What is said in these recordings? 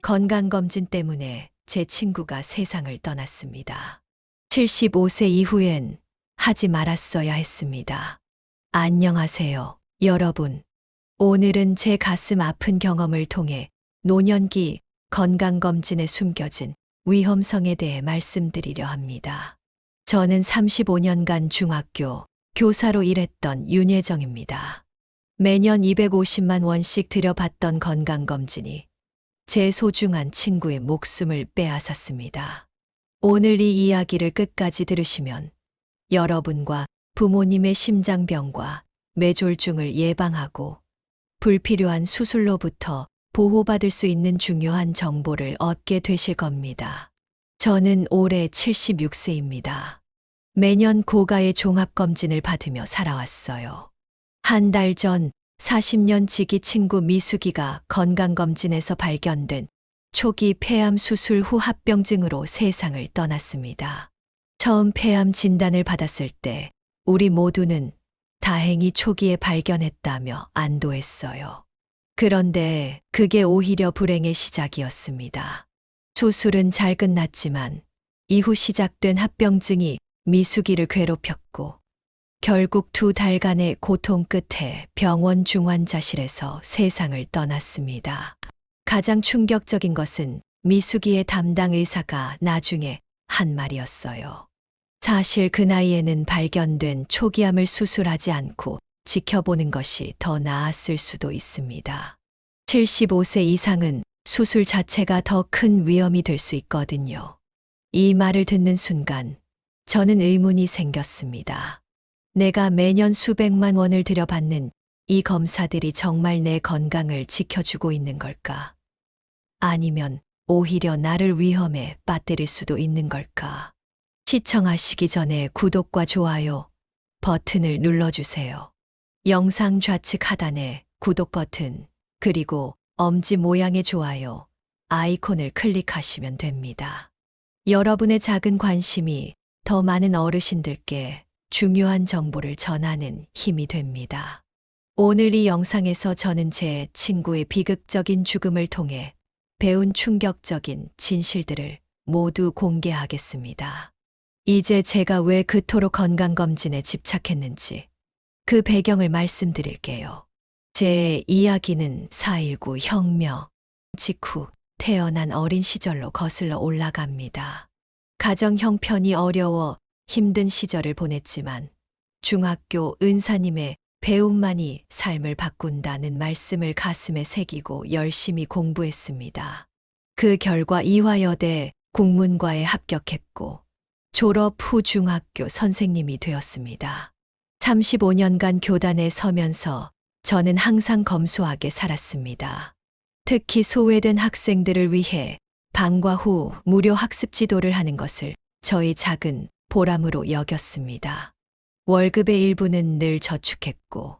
건강검진 때문에 제 친구가 세상을 떠났습니다. 75세 이후엔 하지 말았어야 했습니다. 안녕하세요, 여러분. 오늘은 제 가슴 아픈 경험을 통해 노년기 건강검진에 숨겨진 위험성에 대해 말씀드리려 합니다. 저는 35년간 중학교 교사로 일했던 윤예정입니다. 매년 250만 원씩 들여받던 건강검진이 제 소중한 친구의 목숨을 빼앗았습니다. 오늘 이 이야기를 끝까지 들으시면 여러분과 부모님의 심장병과 뇌졸중을 예방하고 불필요한 수술로부터 보호받을 수 있는 중요한 정보를 얻게 되실 겁니다. 저는 올해 76세입니다. 매년 고가의 종합검진을 받으며 살아왔어요. 한 달 전 40년 지기 친구 미숙이가 건강검진에서 발견된 초기 폐암 수술 후 합병증으로 세상을 떠났습니다. 처음 폐암 진단을 받았을 때 우리 모두는 다행히 초기에 발견했다며 안도했어요. 그런데 그게 오히려 불행의 시작이었습니다. 수술은 잘 끝났지만 이후 시작된 합병증이 미숙이를 괴롭혔고 결국 2달간의 고통 끝에 병원 중환자실에서 세상을 떠났습니다. 가장 충격적인 것은 미숙이의 담당 의사가 나중에 한 말이었어요. 사실 그 나이에는 발견된 초기암을 수술하지 않고 지켜보는 것이 더 나았을 수도 있습니다. 75세 이상은 수술 자체가 더 큰 위험이 될 수 있거든요. 이 말을 듣는 순간 저는 의문이 생겼습니다. 내가 매년 수백만 원을 들여받는 이 검사들이 정말 내 건강을 지켜주고 있는 걸까? 아니면 오히려 나를 위험에 빠뜨릴 수도 있는 걸까? 시청하시기 전에 구독과 좋아요 버튼을 눌러주세요. 영상 좌측 하단에 구독 버튼, 그리고 엄지 모양의 좋아요 아이콘을 클릭하시면 됩니다. 여러분의 작은 관심이 더 많은 어르신들께 중요한 정보를 전하는 힘이 됩니다. 오늘 이 영상에서 저는 제 친구의 비극적인 죽음을 통해 배운 충격적인 진실들을 모두 공개하겠습니다. 이제 제가 왜 그토록 건강검진에 집착했는지 그 배경을 말씀드릴게요. 제 이야기는 4.19 혁명 직후 태어난 어린 시절로 거슬러 올라갑니다. 가정 형편이 어려워 힘든 시절을 보냈지만 중학교 은사님의 배움만이 삶을 바꾼다는 말씀을 가슴에 새기고 열심히 공부했습니다. 그 결과 이화여대 국문과에 합격했고 졸업 후 중학교 선생님이 되었습니다. 35년간 교단에 서면서 저는 항상 검소하게 살았습니다. 특히 소외된 학생들을 위해 방과 후 무료 학습 지도를 하는 것을 저의 작은 보람으로 여겼습니다. 월급의 일부는 늘 저축했고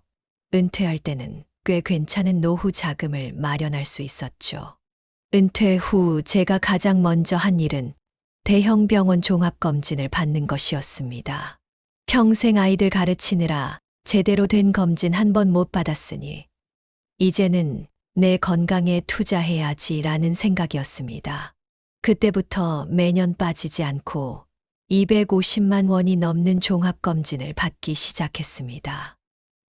은퇴할 때는 꽤 괜찮은 노후 자금을 마련할 수 있었죠. 은퇴 후 제가 가장 먼저 한 일은 대형 병원 종합검진을 받는 것이었습니다. 평생 아이들 가르치느라 제대로 된 검진 한 번 못 받았으니 이제는 내 건강에 투자해야지라는 생각이었습니다. 그때부터 매년 빠지지 않고 250만 원이 넘는 종합검진을 받기 시작했습니다.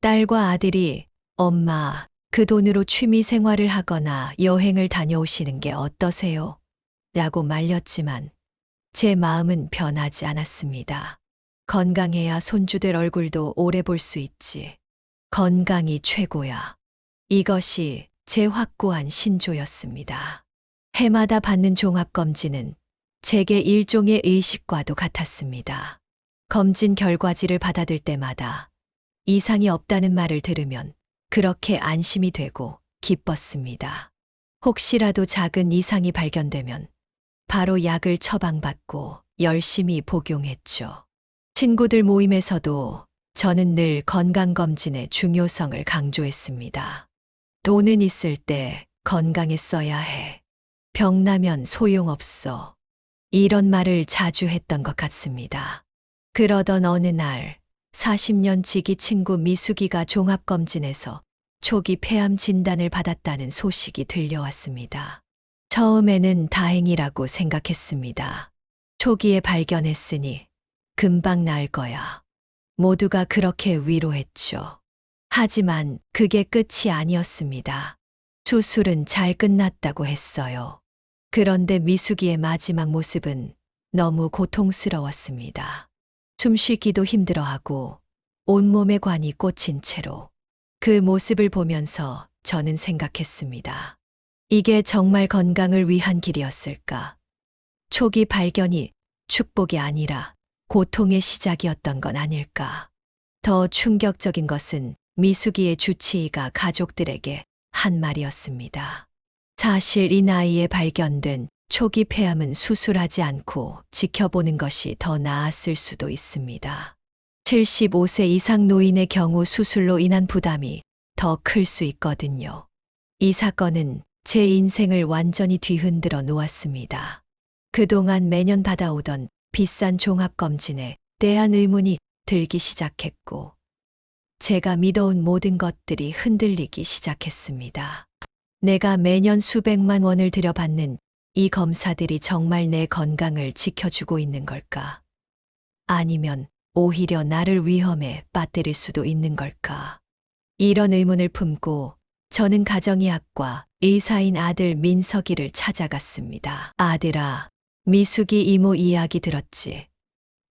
딸과 아들이 엄마, 그 돈으로 취미 생활을 하거나 여행을 다녀오시는 게 어떠세요? 라고 말렸지만 제 마음은 변하지 않았습니다. 건강해야 손주들 얼굴도 오래 볼 수 있지. 건강이 최고야. 이것이 제 확고한 신조였습니다. 해마다 받는 종합검진은 제게 일종의 의식과도 같았습니다. 검진 결과지를 받아들 때마다 이상이 없다는 말을 들으면 그렇게 안심이 되고 기뻤습니다. 혹시라도 작은 이상이 발견되면 바로 약을 처방받고 열심히 복용했죠. 친구들 모임에서도 저는 늘 건강검진의 중요성을 강조했습니다. 돈은 있을 때 건강에 써야 해. 병나면 소용없어. 이런 말을 자주 했던 것 같습니다. 그러던 어느 날 40년 지기 친구 미숙이가 종합검진에서 초기 폐암 진단을 받았다는 소식이 들려왔습니다. 처음에는 다행이라고 생각했습니다. 초기에 발견했으니 금방 나을 거야. 모두가 그렇게 위로했죠. 하지만 그게 끝이 아니었습니다. 수술은 잘 끝났다고 했어요. 그런데 미숙이의 마지막 모습은 너무 고통스러웠습니다. 숨쉬기도 힘들어하고 온몸에 관이 꽂힌 채로 그 모습을 보면서 저는 생각했습니다. 이게 정말 건강을 위한 길이었을까? 초기 발견이 축복이 아니라 고통의 시작이었던 건 아닐까? 더 충격적인 것은 미숙이의 주치의가 가족들에게 한 말이었습니다. 사실 이 나이에 발견된 초기 폐암은 수술하지 않고 지켜보는 것이 더 나았을 수도 있습니다. 75세 이상 노인의 경우 수술로 인한 부담이 더 클 수 있거든요. 이 사건은 제 인생을 완전히 뒤흔들어 놓았습니다. 그동안 매년 받아오던 비싼 종합검진에 대한 의문이 들기 시작했고, 제가 믿어온 모든 것들이 흔들리기 시작했습니다. 내가 매년 수백만 원을 들여받는 이 검사들이 정말 내 건강을 지켜주고 있는 걸까? 아니면 오히려 나를 위험에 빠뜨릴 수도 있는 걸까? 이런 의문을 품고 저는 가정의학과 의사인 아들 민석이를 찾아갔습니다. 아들아, 미숙이 이모 이야기 들었지?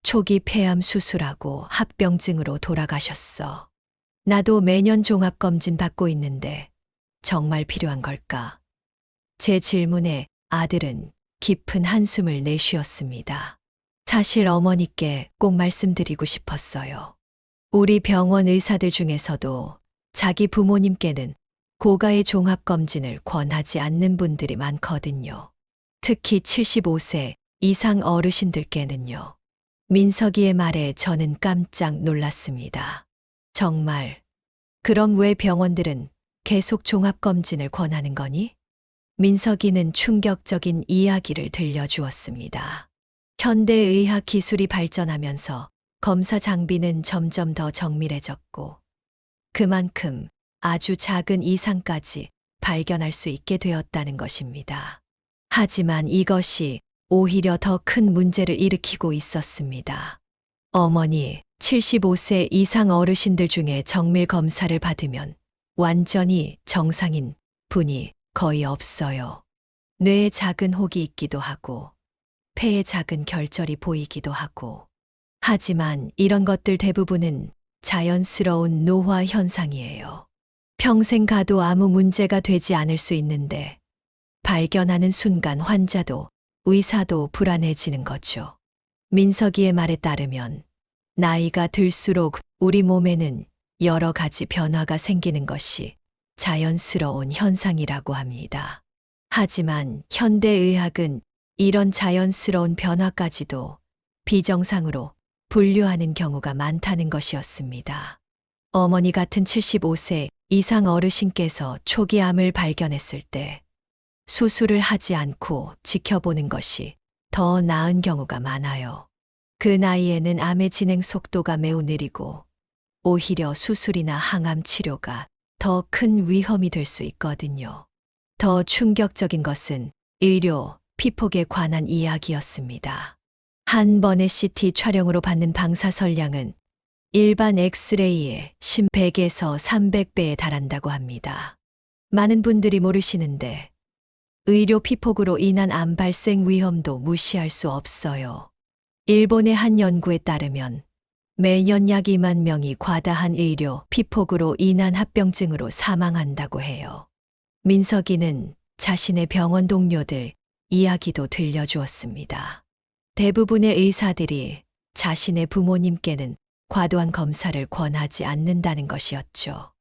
초기 폐암 수술하고 합병증으로 돌아가셨어. 나도 매년 종합검진 받고 있는데 정말 필요한 걸까? 제 질문에 아들은 깊은 한숨을 내쉬었습니다. 사실 어머니께 꼭 말씀드리고 싶었어요. 우리 병원 의사들 중에서도 자기 부모님께는 고가의 종합검진을 권하지 않는 분들이 많거든요. 특히 75세 이상 어르신들께는요. 민석이의 말에 저는 깜짝 놀랐습니다. 정말, 그럼 왜 병원들은 계속 종합검진을 권하는 거니? 민석이는 충격적인 이야기를 들려주었습니다. 현대의학 기술이 발전하면서 검사 장비는 점점 더 정밀해졌고, 그만큼 아주 작은 이상까지 발견할 수 있게 되었다는 것입니다. 하지만 이것이 오히려 더 큰 문제를 일으키고 있었습니다. 어머니, 75세 이상 어르신들 중에 정밀 검사를 받으면 완전히 정상인 분이 거의 없어요. 뇌에 작은 혹이 있기도 하고, 폐에 작은 결절이 보이기도 하고. 하지만 이런 것들 대부분은 자연스러운 노화 현상이에요. 평생 가도 아무 문제가 되지 않을 수 있는데, 발견하는 순간 환자도 의사도 불안해지는 거죠. 민석이의 말에 따르면 나이가 들수록 우리 몸에는 여러 가지 변화가 생기는 것이 자연스러운 현상이라고 합니다. 하지만 현대의학은 이런 자연스러운 변화까지도 비정상으로 분류하는 경우가 많다는 것이었습니다. 어머니 같은 75세 이상 어르신께서 초기 암을 발견했을 때 수술을 하지 않고 지켜보는 것이 더 나은 경우가 많아요. 그 나이에는 암의 진행 속도가 매우 느리고 오히려 수술이나 항암 치료가 더 큰 위험이 될 수 있거든요. 더 충격적인 것은 의료, 피폭에 관한 이야기였습니다. 한 번의 CT 촬영으로 받는 방사선량은 일반 엑스레이의 100에서 300배에 달한다고 합니다. 많은 분들이 모르시는데 의료 피폭으로 인한 암 발생 위험도 무시할 수 없어요. 일본의 한 연구에 따르면 매년 약 2만 명이 과다한 의료 피폭으로 인한 합병증으로 사망한다고 해요. 민석이는 자신의 병원 동료들 이야기도 들려주었습니다. 대부분의 의사들이 자신의 부모님께는 과도한 검사를 권하지 않는다는 것이었죠.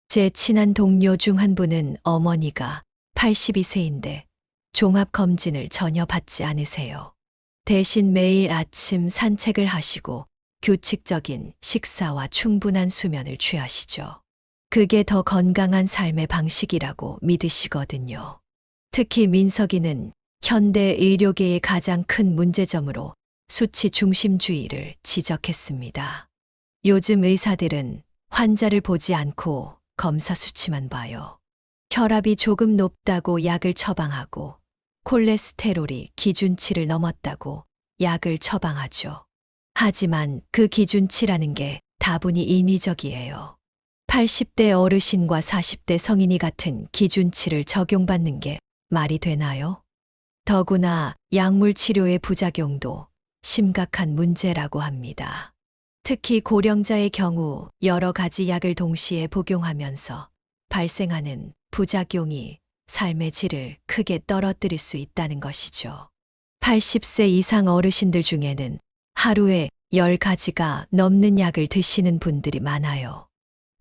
제 친한 동료 중 한 분은 어머니가 82세인데 종합검진을 전혀 받지 않으세요. 대신 매일 아침 산책을 하시고 규칙적인 식사와 충분한 수면을 취하시죠. 그게 더 건강한 삶의 방식이라고 믿으시거든요. 특히 민석이는 현대 의료계의 가장 큰 문제점으로 수치 중심주의를 지적했습니다. 요즘 의사들은 환자를 보지 않고 검사 수치만 봐요. 혈압이 조금 높다고 약을 처방하고 콜레스테롤이 기준치를 넘었다고 약을 처방하죠. 하지만 그 기준치라는 게 다분히 인위적이에요. 80대 어르신과 40대 성인이 같은 기준치를 적용받는 게 말이 되나요? 더구나 약물 치료의 부작용도 심각한 문제라고 합니다. 특히 고령자의 경우 여러 가지 약을 동시에 복용하면서 발생하는 부작용이 삶의 질을 크게 떨어뜨릴 수 있다는 것이죠. 80세 이상 어르신들 중에는 하루에 10가지가 넘는 약을 드시는 분들이 많아요.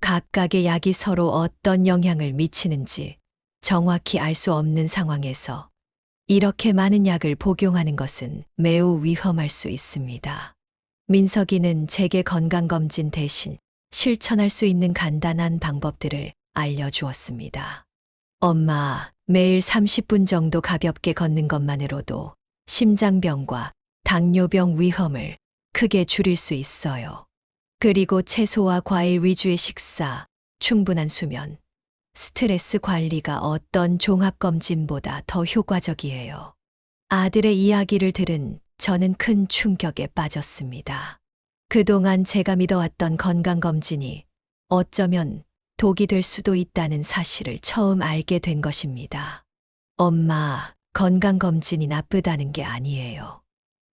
각각의 약이 서로 어떤 영향을 미치는지 정확히 알 수 없는 상황에서 이렇게 많은 약을 복용하는 것은 매우 위험할 수 있습니다. 민석이는 제게 건강검진 대신 실천할 수 있는 간단한 방법들을 알려주었습니다. 엄마, 매일 30분 정도 가볍게 걷는 것만으로도 심장병과 당뇨병 위험을 크게 줄일 수 있어요. 그리고 채소와 과일 위주의 식사, 충분한 수면, 스트레스 관리가 어떤 종합검진보다 더 효과적이에요. 아들의 이야기를 들은 저는 큰 충격에 빠졌습니다. 그동안 제가 믿어왔던 건강검진이 어쩌면 독이 될 수도 있다는 사실을 처음 알게 된 것입니다. 엄마, 건강검진이 나쁘다는 게 아니에요.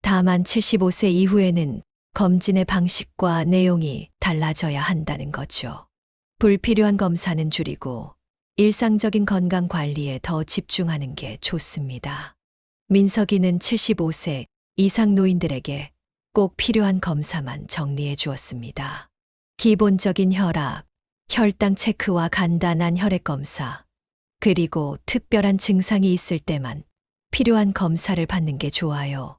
다만 75세 이후에는 검진의 방식과 내용이 달라져야 한다는 거죠. 불필요한 검사는 줄이고 일상적인 건강 관리에 더 집중하는 게 좋습니다. 민석이는 75세 이상 노인들에게 꼭 필요한 검사만 정리해 주었습니다. 기본적인 혈압, 혈당 체크와 간단한 혈액 검사, 그리고 특별한 증상이 있을 때만 필요한 검사를 받는 게 좋아요.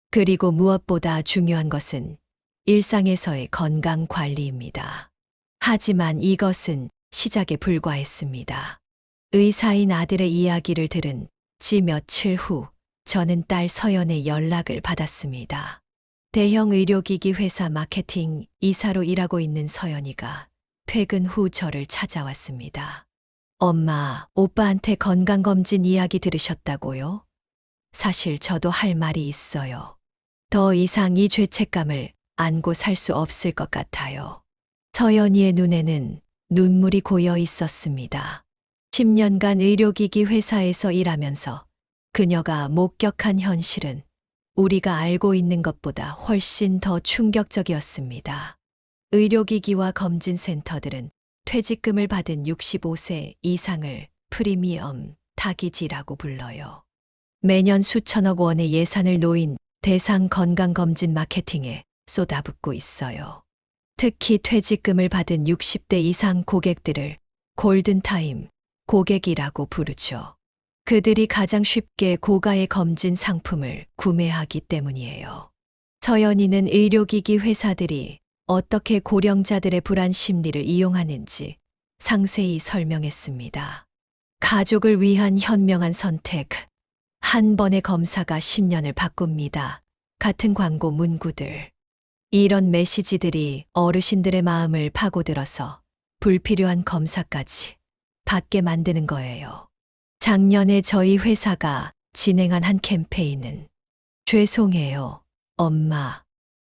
그리고 무엇보다 중요한 것은 일상에서의 건강 관리입니다. 하지만 이것은 시작에 불과했습니다. 의사인 아들의 이야기를 들은 지 며칠 후 저는 딸 서연의 연락을 받았습니다. 대형 의료기기 회사 마케팅 이사로 일하고 있는 서연이가 퇴근 후 저를 찾아왔습니다. 엄마, 오빠한테 건강검진 이야기 들으셨다고요? 사실 저도 할 말이 있어요. 더 이상 이 죄책감을 안고 살 수 없을 것 같아요. 서연이의 눈에는 눈물이 고여 있었습니다. 10년간 의료기기 회사에서 일하면서 그녀가 목격한 현실은 우리가 알고 있는 것보다 훨씬 더 충격적이었습니다. 의료기기와 검진센터들은 퇴직금을 받은 65세 이상을 프리미엄 타기지라고 불러요. 매년 수천억 원의 예산을 놓인 대상 건강검진 마케팅에 쏟아붓고 있어요. 특히 퇴직금을 받은 60대 이상 고객들을 골든타임 고객이라고 부르죠. 그들이 가장 쉽게 고가의 검진 상품을 구매하기 때문이에요. 서연이는 의료기기 회사들이 어떻게 고령자들의 불안 심리를 이용하는지 상세히 설명했습니다. 가족을 위한 현명한 선택, 한 번의 검사가 10년을 바꿉니다. 같은 광고 문구들. 이런 메시지들이 어르신들의 마음을 파고들어서 불필요한 검사까지 받게 만드는 거예요. 작년에 저희 회사가 진행한 한 캠페인은 죄송해요, 엄마.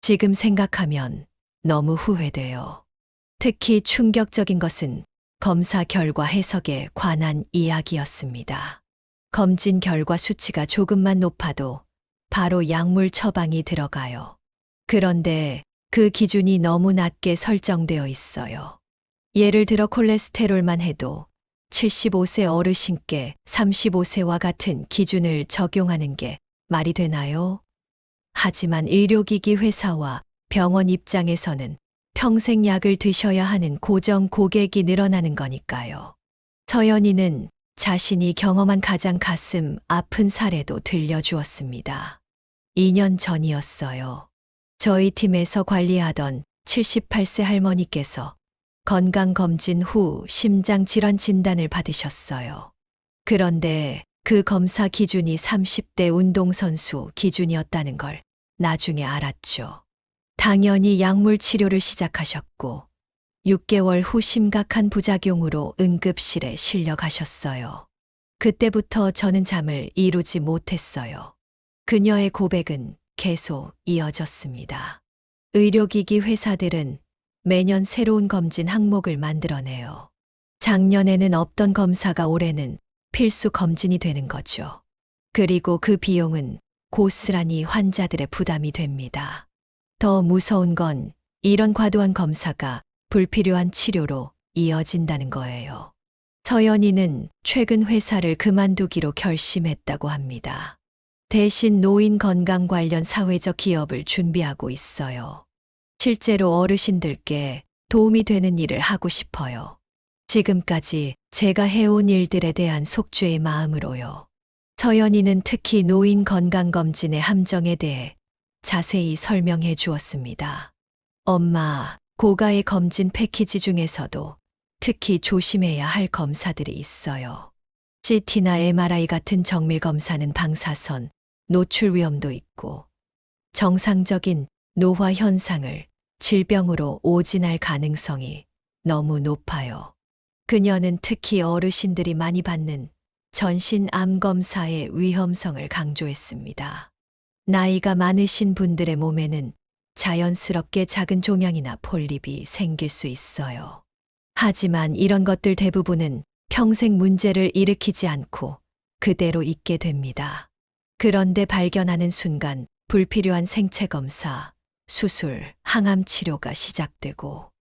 지금 생각하면 너무 후회돼요. 특히 충격적인 것은 검사 결과 해석에 관한 이야기였습니다. 검진 결과 수치가 조금만 높아도 바로 약물 처방이 들어가요. 그런데 그 기준이 너무 낮게 설정되어 있어요. 예를 들어 콜레스테롤만 해도 75세 어르신께 35세와 같은 기준을 적용하는 게 말이 되나요? 하지만 의료기기 회사와 병원 입장에서는 평생 약을 드셔야 하는 고정 고객이 늘어나는 거니까요. 서연이는 자신이 경험한 가장 가슴 아픈 사례도 들려주었습니다. 2년 전이었어요. 저희 팀에서 관리하던 78세 할머니께서 건강검진 후 심장질환 진단을 받으셨어요. 그런데 그 검사 기준이 30대 운동선수 기준이었다는 걸 나중에 알았죠. 당연히 약물 치료를 시작하셨고 6개월 후 심각한 부작용으로 응급실에 실려가셨어요. 그때부터 저는 잠을 이루지 못했어요. 그녀의 고백은 계속 이어졌습니다. 의료기기 회사들은 매년 새로운 검진 항목을 만들어내요. 작년에는 없던 검사가 올해는 필수 검진이 되는 거죠. 그리고 그 비용은 고스란히 환자들의 부담이 됩니다. 더 무서운 건 이런 과도한 검사가 불필요한 치료로 이어진다는 거예요. 서연이는 최근 회사를 그만두기로 결심했다고 합니다. 대신 노인 건강 관련 사회적 기업을 준비하고 있어요. 실제로 어르신들께 도움이 되는 일을 하고 싶어요. 지금까지 제가 해온 일들에 대한 속죄의 마음으로요. 서연이는 특히 노인 건강검진의 함정에 대해 자세히 설명해 주었습니다. 엄마, 고가의 검진 패키지 중에서도 특히 조심해야 할 검사들이 있어요. CT나 MRI 같은 정밀 검사는 방사선, 노출 위험도 있고 정상적인 노화 현상을 질병으로 오진할 가능성이 너무 높아요. 그녀는 특히 어르신들이 많이 받는 전신 암 검사의 위험성을 강조했습니다. 나이가 많으신 분들의 몸에는 자연스럽게 작은 종양이나 폴립이 생길 수 있어요. 하지만 이런 것들 대부분은 평생 문제를 일으키지 않고 그대로 있게 됩니다. 그런데 발견하는 순간 불필요한 생체 검사, 수술, 항암 치료가 시작되고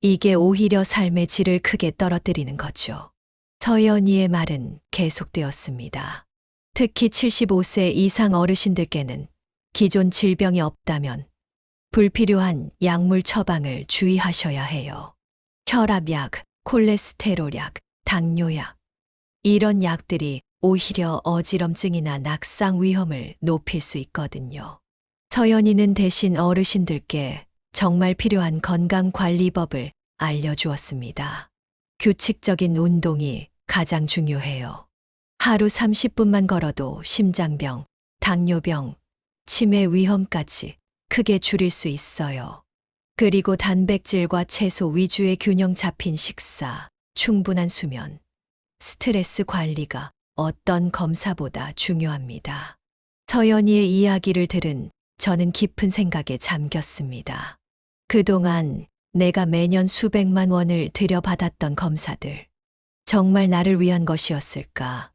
이게 오히려 삶의 질을 크게 떨어뜨리는 거죠. 서연이의 말은 계속되었습니다. 특히 75세 이상 어르신들께는 기존 질병이 없다면 불필요한 약물 처방을 주의하셔야 해요. 혈압약, 콜레스테롤약, 당뇨약. 이런 약들이 오히려 어지럼증이나 낙상 위험을 높일 수 있거든요. 서연이는 대신 어르신들께 정말 필요한 건강관리법을 알려주었습니다. 규칙적인 운동이 가장 중요해요. 하루 30분만 걸어도 심장병, 당뇨병, 치매 위험까지 크게 줄일 수 있어요. 그리고 단백질과 채소 위주의 균형 잡힌 식사, 충분한 수면, 스트레스 관리가 어떤 검사보다 중요합니다. 서연이의 이야기를 들은 저는 깊은 생각에 잠겼습니다. 그동안 내가 매년 수백만 원을 들여받았던 검사들, 정말 나를 위한 것이었을까?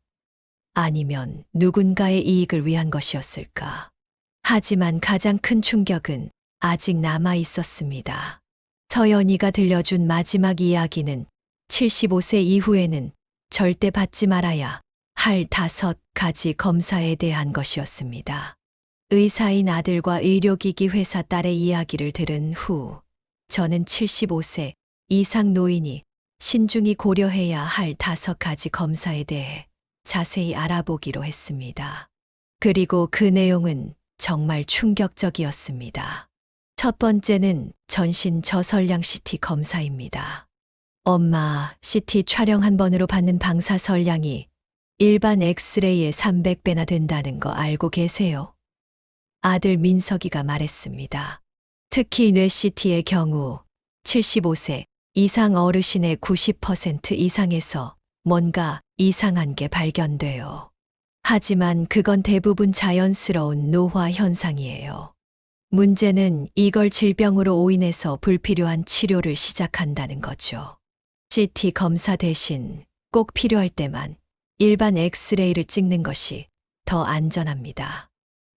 아니면 누군가의 이익을 위한 것이었을까? 하지만 가장 큰 충격은 아직 남아 있었습니다. 서연이가 들려준 마지막 이야기는 75세 이후에는 절대 받지 말아야 할 5가지 검사에 대한 것이었습니다. 의사인 아들과 의료기기 회사 딸의 이야기를 들은 후, 저는 75세 이상 노인이 신중히 고려해야 할 5가지 검사에 대해 자세히 알아보기로 했습니다. 그리고 그 내용은 정말 충격적이었습니다. 첫 번째는 전신 저설량 CT 검사입니다. 엄마, CT 촬영 한 번으로 받는 방사설량이 일반 엑스레이의 300배나 된다는 거 알고 계세요? 아들 민석이가 말했습니다. 특히 뇌 CT의 경우 75세 이상 어르신의 90% 이상에서 뭔가 이상한 게 발견돼요. 하지만 그건 대부분 자연스러운 노화 현상이에요. 문제는 이걸 질병으로 오인해서 불필요한 치료를 시작한다는 거죠. CT 검사 대신 꼭 필요할 때만 일반 엑스레이를 찍는 것이 더 안전합니다.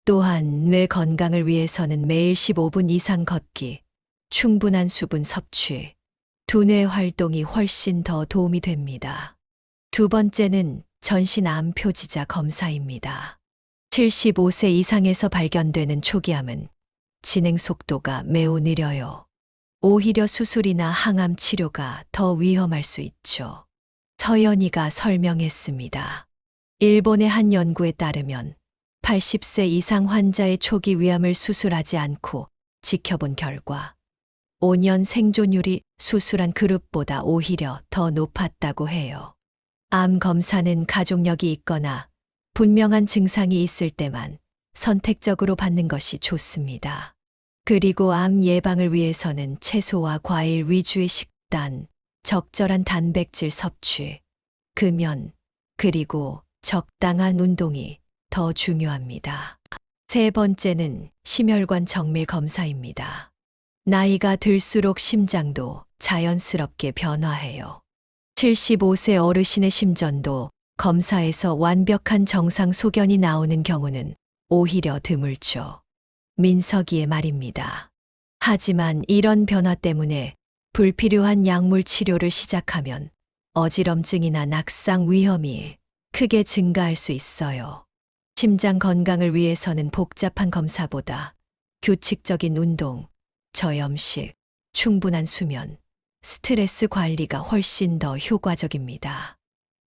또한 뇌 건강을 위해서는 매일 15분 이상 걷기, 충분한 수분 섭취, 두뇌 활동이 훨씬 더 도움이 됩니다. 두 번째는 전신암 표지자 검사입니다. 75세 이상에서 발견되는 초기암은 진행 속도가 매우 느려요. 오히려 수술이나 항암 치료가 더 위험할 수 있죠. 서연이가 설명했습니다. 일본의 한 연구에 따르면 80세 이상 환자의 초기 위암을 수술하지 않고 지켜본 결과 5년 생존율이 수술한 그룹보다 오히려 더 높았다고 해요. 암 검사는 가족력이 있거나 분명한 증상이 있을 때만 선택적으로 받는 것이 좋습니다. 그리고 암 예방을 위해서는 채소와 과일 위주의 식단, 적절한 단백질 섭취, 금연, 그리고 적당한 운동이 더 중요합니다. 세 번째는 심혈관 정밀 검사입니다. 나이가 들수록 심장도 자연스럽게 변화해요. 75세 어르신의 심전도 검사에서 완벽한 정상 소견이 나오는 경우는 오히려 드물죠. 민석이의 말입니다. 하지만 이런 변화 때문에 불필요한 약물 치료를 시작하면 어지럼증이나 낙상 위험이 크게 증가할 수 있어요. 심장 건강을 위해서는 복잡한 검사보다 규칙적인 운동, 저염식, 충분한 수면, 스트레스 관리가 훨씬 더 효과적입니다.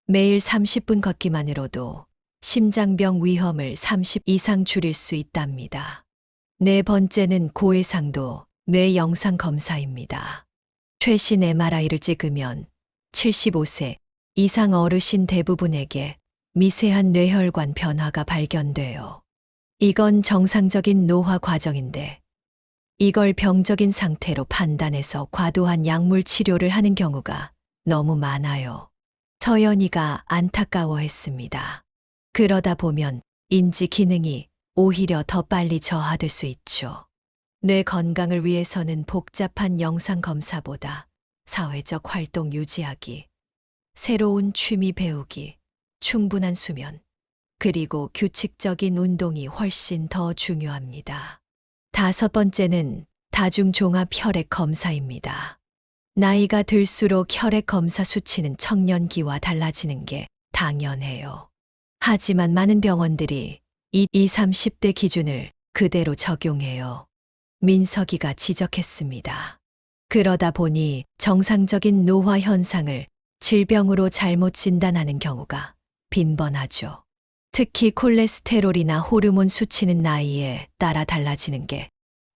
매일 30분 걷기만으로도 심장병 위험을 30 이상 줄일 수 있답니다. 네 번째는 고해상도 뇌 영상 검사입니다. 최신 MRI를 찍으면 75세 이상 어르신 대부분에게 미세한 뇌혈관 변화가 발견돼요. 이건 정상적인 노화 과정인데 이걸 병적인 상태로 판단해서 과도한 약물 치료를 하는 경우가 너무 많아요. 서연이가 안타까워했습니다. 그러다 보면 인지 기능이 오히려 더 빨리 저하될 수 있죠. 뇌 건강을 위해서는 복잡한 영상 검사보다 사회적 활동 유지하기, 새로운 취미 배우기, 충분한 수면, 그리고 규칙적인 운동이 훨씬 더 중요합니다. 다섯 번째는 다중종합 혈액 검사입니다. 나이가 들수록 혈액 검사 수치는 청년기와 달라지는 게 당연해요. 하지만 많은 병원들이 30대 기준을 그대로 적용해요. 민석이가 지적했습니다. 그러다 보니 정상적인 노화 현상을 질병으로 잘못 진단하는 경우가 빈번하죠. 특히 콜레스테롤이나 호르몬 수치는 나이에 따라 달라지는 게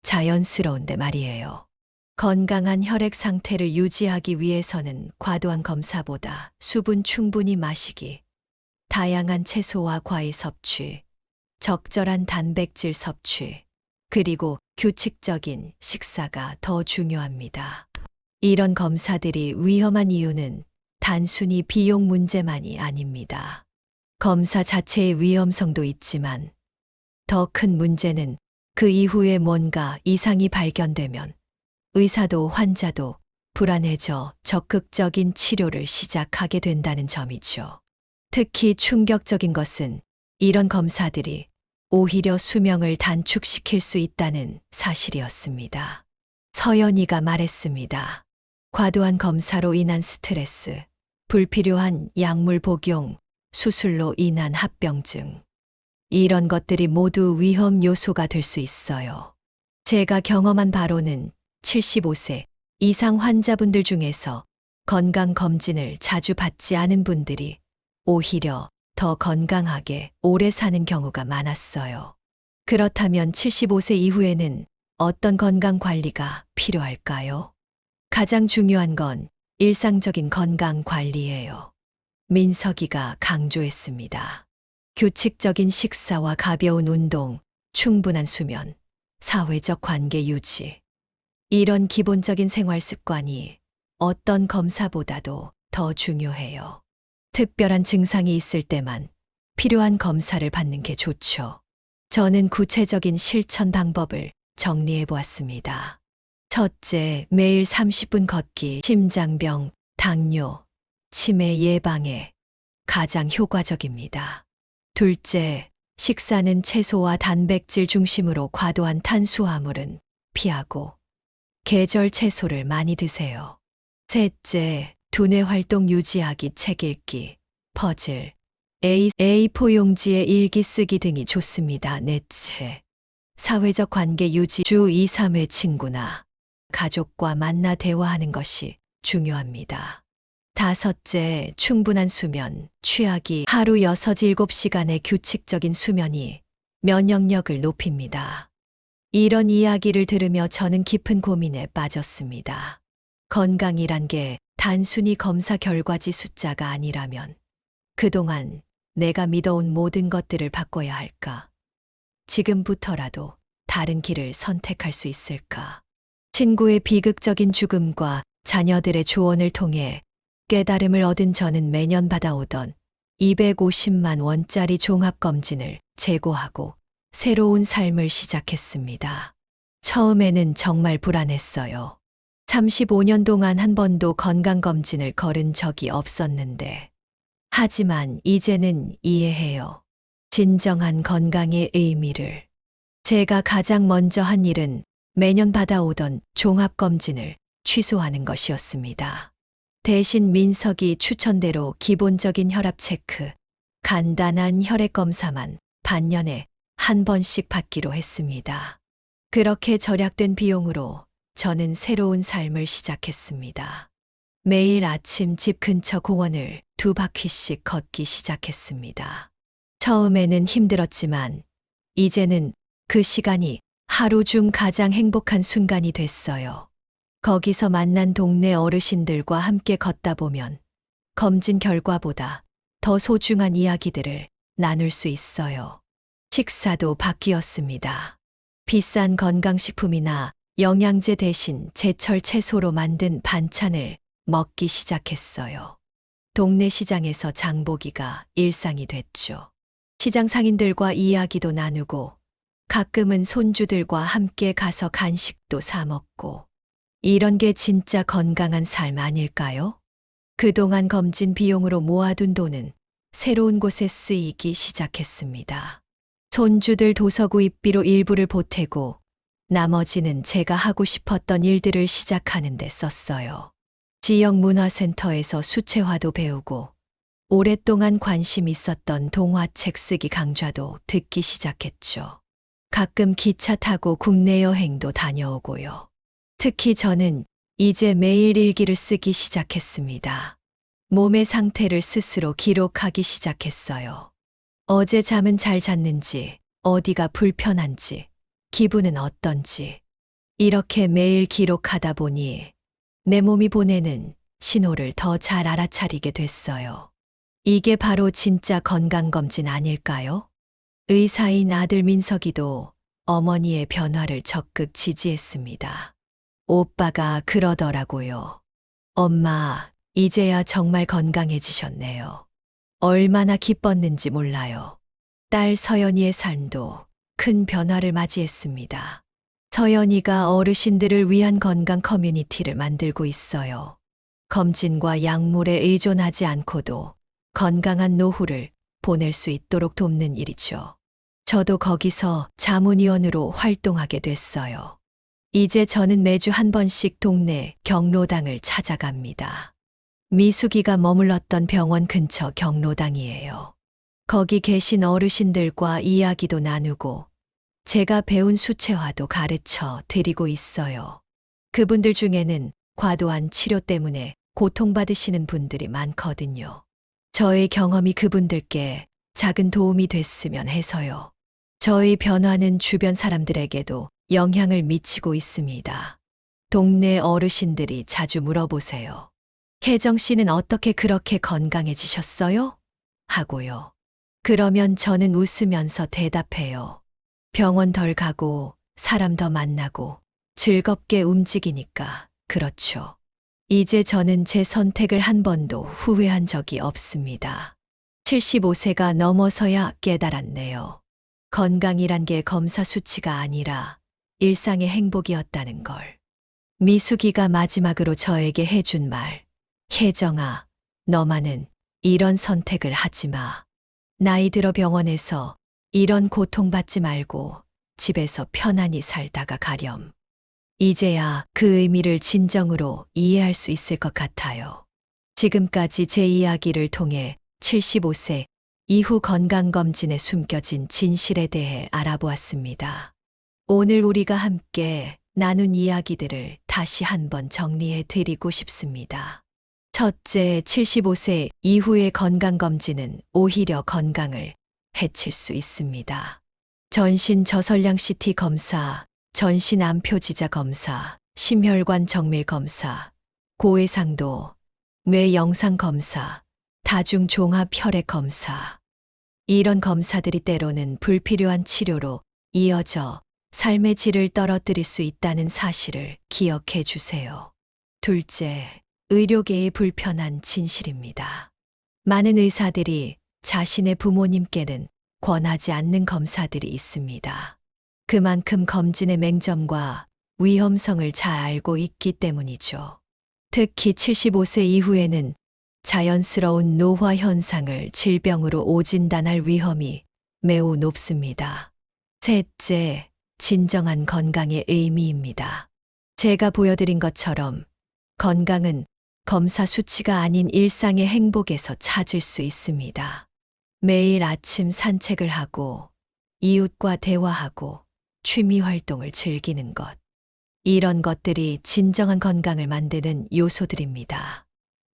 자연스러운데 말이에요. 건강한 혈액 상태를 유지하기 위해서는 과도한 검사보다 수분 충분히 마시기, 다양한 채소와 과일 섭취, 적절한 단백질 섭취, 그리고 규칙적인 식사가 더 중요합니다. 이런 검사들이 위험한 이유는 단순히 비용 문제만이 아닙니다. 검사 자체의 위험성도 있지만 더 큰 문제는 그 이후에 뭔가 이상이 발견되면 의사도 환자도 불안해져 적극적인 치료를 시작하게 된다는 점이죠. 특히 충격적인 것은 이런 검사들이 오히려 수명을 단축시킬 수 있다는 사실이었습니다. 서연이가 말했습니다. 과도한 검사로 인한 스트레스, 불필요한 약물 복용, 수술로 인한 합병증. 이런 것들이 모두 위험 요소가 될 수 있어요. 제가 경험한 바로는 75세 이상 환자분들 중에서 건강검진을 자주 받지 않은 분들이 오히려 더 건강하게 오래 사는 경우가 많았어요. 그렇다면 75세 이후에는 어떤 건강 관리가 필요할까요? 가장 중요한 건 일상적인 건강 관리예요. 민석이가 강조했습니다. 규칙적인 식사와 가벼운 운동, 충분한 수면, 사회적 관계 유지. 이런 기본적인 생활 습관이 어떤 검사보다도 더 중요해요. 특별한 증상이 있을 때만 필요한 검사를 받는 게 좋죠. 저는 구체적인 실천 방법을 정리해 보았습니다. 첫째, 매일 30분 걷기, 심장병, 당뇨, 치매 예방에 가장 효과적입니다. 둘째, 식사는 채소와 단백질 중심으로 과도한 탄수화물은 피하고 계절 채소를 많이 드세요. 셋째, 두뇌 활동 유지하기, 책 읽기, 퍼즐, A4 용지에 일기 쓰기 등이 좋습니다. 넷째, 사회적 관계 유지, 주 2, 3회 친구나 가족과 만나 대화하는 것이 중요합니다. 다섯째, 충분한 수면, 취하기, 하루 6, 7시간의 규칙적인 수면이 면역력을 높입니다. 이런 이야기를 들으며 저는 깊은 고민에 빠졌습니다. 건강이란 게 단순히 검사 결과지 숫자가 아니라면 그동안 내가 믿어온 모든 것들을 바꿔야 할까? 지금부터라도 다른 길을 선택할 수 있을까? 친구의 비극적인 죽음과 자녀들의 조언을 통해 깨달음을 얻은 저는 매년 받아오던 250만 원짜리 종합검진을 재고하고 새로운 삶을 시작했습니다. 처음에는 정말 불안했어요. 35년 동안 한 번도 건강검진을 거른 적이 없었는데. 하지만 이제는 이해해요. 진정한 건강의 의미를. 제가 가장 먼저 한 일은 매년 받아오던 종합검진을 취소하는 것이었습니다. 대신 민석이 추천대로 기본적인 혈압 체크, 간단한 혈액 검사만 반년에 한 번씩 받기로 했습니다. 그렇게 절약된 비용으로 저는 새로운 삶을 시작했습니다. 매일 아침 집 근처 공원을 2바퀴씩 걷기 시작했습니다. 처음에는 힘들었지만 이제는 그 시간이 하루 중 가장 행복한 순간이 됐어요. 거기서 만난 동네 어르신들과 함께 걷다 보면 검진 결과보다 더 소중한 이야기들을 나눌 수 있어요. 식사도 바뀌었습니다. 비싼 건강식품이나 영양제 대신 제철 채소로 만든 반찬을 먹기 시작했어요. 동네 시장에서 장 보기가 일상이 됐죠. 시장 상인들과 이야기도 나누고 가끔은 손주들과 함께 가서 간식도 사 먹고. 이런 게 진짜 건강한 삶 아닐까요? 그동안 검진 비용으로 모아둔 돈은 새로운 곳에 쓰이기 시작했습니다. 손주들 도서 구입비로 일부를 보태고 나머지는 제가 하고 싶었던 일들을 시작하는 데 썼어요. 지역 문화센터에서 수채화도 배우고 오랫동안 관심 있었던 동화책 쓰기 강좌도 듣기 시작했죠. 가끔 기차 타고 국내 여행도 다녀오고요. 특히 저는 이제 매일 일기를 쓰기 시작했습니다. 몸의 상태를 스스로 기록하기 시작했어요. 어제 잠은 잘 잤는지, 어디가 불편한지, 기분은 어떤지. 이렇게 매일 기록하다 보니 내 몸이 보내는 신호를 더 잘 알아차리게 됐어요. 이게 바로 진짜 건강검진 아닐까요? 의사인 아들 민석이도 어머니의 변화를 적극 지지했습니다. 오빠가 그러더라고요. 엄마, 이제야 정말 건강해지셨네요. 얼마나 기뻤는지 몰라요. 딸 서연이의 삶도 큰 변화를 맞이했습니다. 서연이가 어르신들을 위한 건강 커뮤니티를 만들고 있어요. 검진과 약물에 의존하지 않고도 건강한 노후를 보낼 수 있도록 돕는 일이죠. 저도 거기서 자문위원으로 활동하게 됐어요. 이제 저는 매주 한 번씩 동네 경로당을 찾아갑니다. 미숙이가 머물렀던 병원 근처 경로당이에요. 거기 계신 어르신들과 이야기도 나누고 제가 배운 수채화도 가르쳐 드리고 있어요. 그분들 중에는 과도한 치료 때문에 고통받으시는 분들이 많거든요. 저의 경험이 그분들께 작은 도움이 됐으면 해서요. 저의 변화는 주변 사람들에게도 영향을 미치고 있습니다. 동네 어르신들이 자주 물어보세요. 혜정 씨는 어떻게 그렇게 건강해지셨어요? 하고요. 그러면 저는 웃으면서 대답해요. 병원 덜 가고 사람 더 만나고 즐겁게 움직이니까 그렇죠. 이제 저는 제 선택을 한 번도 후회한 적이 없습니다. 75세가 넘어서야 깨달았네요. 건강이란 게 검사 수치가 아니라 일상의 행복이었다는 걸. 미숙이가 마지막으로 저에게 해준 말. 혜정아, 너만은 이런 선택을 하지 마. 나이 들어 병원에서 이런 고통받지 말고 집에서 편안히 살다가 가렴. 이제야 그 의미를 진정으로 이해할 수 있을 것 같아요. 지금까지 제 이야기를 통해 75세 이후 건강검진에 숨겨진 진실에 대해 알아보았습니다. 오늘 우리가 함께 나눈 이야기들을 다시 한번 정리해 드리고 싶습니다. 첫째, 75세 이후의 건강검진은 오히려 건강을 해칠 수 있습니다. 전신 저설량 CT 검사, 전신 암표지자 검사, 심혈관 정밀 검사, 고해상도, 뇌 영상 검사, 다중 종합 혈액 검사. 이런 검사들이 때로는 불필요한 치료로 이어져 삶의 질을 떨어뜨릴 수 있다는 사실을 기억해 주세요. 둘째, 의료계의 불편한 진실입니다. 많은 의사들이 자신의 부모님께는 권하지 않는 검사들이 있습니다. 그만큼 검진의 맹점과 위험성을 잘 알고 있기 때문이죠. 특히 75세 이후에는 자연스러운 노화 현상을 질병으로 오진단할 위험이 매우 높습니다. 셋째, 진정한 건강의 의미입니다. 제가 보여드린 것처럼 건강은 검사 수치가 아닌 일상의 행복에서 찾을 수 있습니다. 매일 아침 산책을 하고 이웃과 대화하고 취미 활동을 즐기는 것. 이런 것들이 진정한 건강을 만드는 요소들입니다.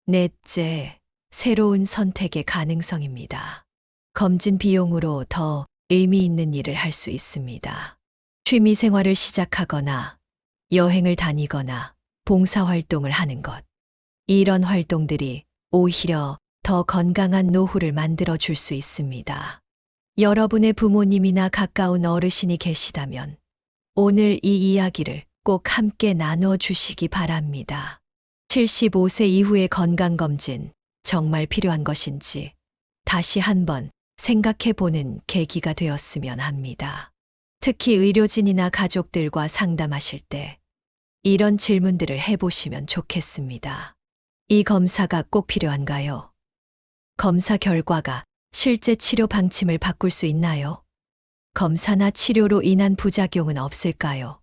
넷째, 새로운 선택의 가능성입니다. 검진 비용으로 더 의미 있는 일을 할 수 있습니다. 취미 생활을 시작하거나 여행을 다니거나 봉사활동을 하는 것. 이런 활동들이 오히려 더 건강한 노후를 만들어 줄 수 있습니다. 여러분의 부모님이나 가까운 어르신이 계시다면 오늘 이 이야기를 꼭 함께 나눠 주시기 바랍니다. 75세 이후의 건강검진 정말 필요한 것인지 다시 한번 생각해 보는 계기가 되었으면 합니다. 특히 의료진이나 가족들과 상담하실 때 이런 질문들을 해보시면 좋겠습니다. 이 검사가 꼭 필요한가요? 검사 결과가 실제 치료 방침을 바꿀 수 있나요? 검사나 치료로 인한 부작용은 없을까요?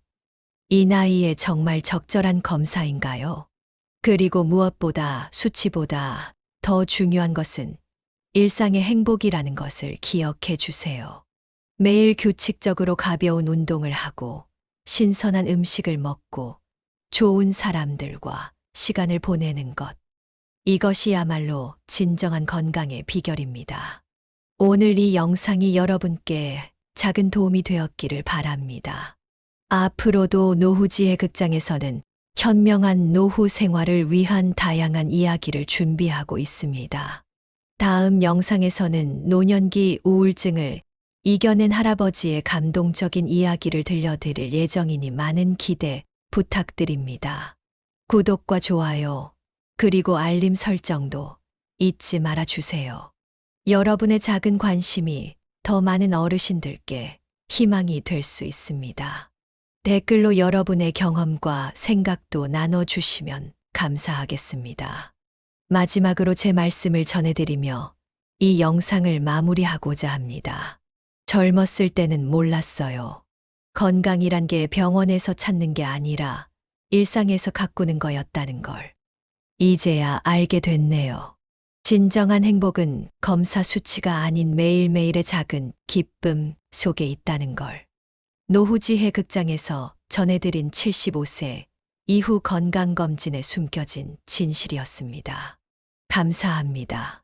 이 나이에 정말 적절한 검사인가요? 그리고 무엇보다 수치보다 더 중요한 것은 일상의 행복이라는 것을 기억해 주세요. 매일 규칙적으로 가벼운 운동을 하고 신선한 음식을 먹고 좋은 사람들과 시간을 보내는 것. 이것이야말로 진정한 건강의 비결입니다. 오늘 이 영상이 여러분께 작은 도움이 되었기를 바랍니다. 앞으로도 노후지혜 극장에서는 현명한 노후 생활을 위한 다양한 이야기를 준비하고 있습니다. 다음 영상에서는 노년기 우울증을 이겨낸 할아버지의 감동적인 이야기를 들려드릴 예정이니 많은 기대 부탁드립니다. 구독과 좋아요, 그리고 알림 설정도 잊지 말아 주세요. 여러분의 작은 관심이 더 많은 어르신들께 희망이 될 수 있습니다. 댓글로 여러분의 경험과 생각도 나눠주시면 감사하겠습니다. 마지막으로 제 말씀을 전해드리며 이 영상을 마무리하고자 합니다. 젊었을 때는 몰랐어요. 건강이란 게 병원에서 찾는 게 아니라 일상에서 가꾸는 거였다는 걸. 이제야 알게 됐네요. 진정한 행복은 검사 수치가 아닌 매일매일의 작은 기쁨 속에 있다는 걸. 노후지혜 극장에서 전해드린 75세 이후 건강검진에 숨겨진 진실이었습니다. 감사합니다.